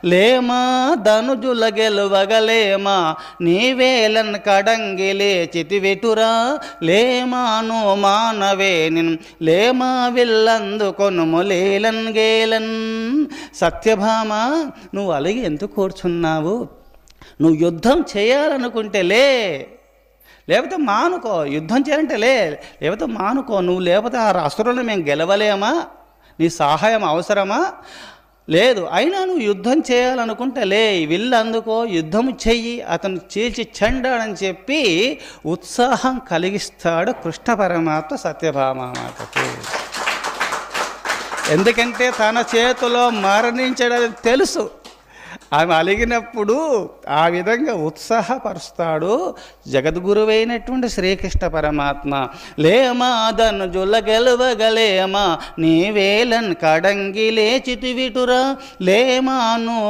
లేమా ధనుజుల గెలువగలేమా నీవేలన్ కడంగిలే చితివెటురా లేమాను మానవే నిన్ లేమా విల్లందు కొనుము లేలన్ గేలన్. సత్యభామ, నువ్వు అలిగి ఎందుకు కూర్చున్నావు? నువ్వు యుద్ధం చేయాలనుకుంటే లేకపోతే మానుకో. యుద్ధం చేయాలంటే లేకపోతే మానుకో. నువ్వు లేకపోతే ఆ అసురులను మేము గెలవలేమా? నీ సహాయం అవసరమా? లేదు. అయినా నువ్వు యుద్ధం చేయాలనుకుంటే విల్లు అందుకో, యుద్ధం చెయ్యి, అతను చీల్చి చెండాడని చెప్పి ఉత్సాహం కలిగిస్తాడు కృష్ణ పరమాత్మ సత్యభామాతకు. ఎందుకంటే తన చేతిలో మరణించడం తెలుసు. ఆమె అలిగినప్పుడు ఆ విధంగా ఉత్సాహపరుస్తాడు జగద్గురువైనటువంటి శ్రీకృష్ణ పరమాత్మ. లేమా ధనుజుల గెలువగలేమా నీవేలన్ కడంగి లేచితివిటురా లేమాను